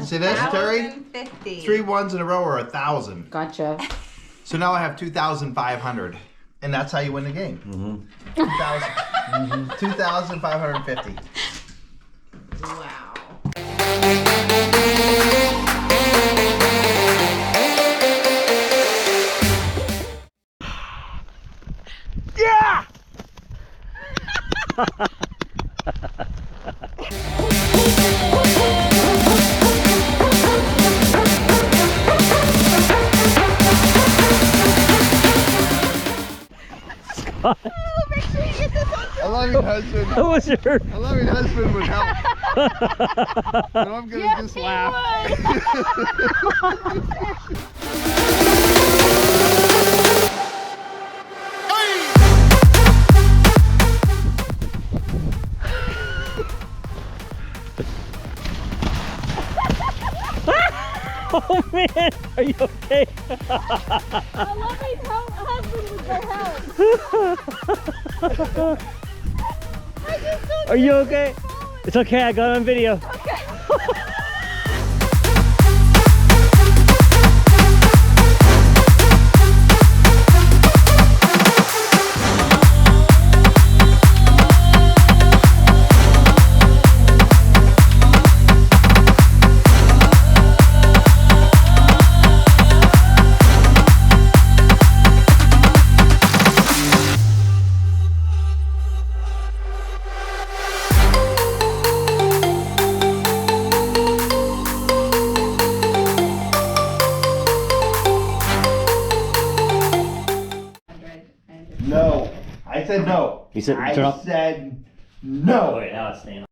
See this, Terry? 1,050. 3 ones in a row are 1,000. Gotcha. So now I have 2,500. And that's how you win the game. 2,000. 2,550. Wow. Yeah! Make sure you get this on. A loving husband. How was your? A loving husband would help. But I'm gonna just laugh. Oh man, are you okay? I love his husband with the help. Are you okay? It's okay, I got it on video. Okay. No. I said no. You said I turn off? said no. Wait, now it's staying on.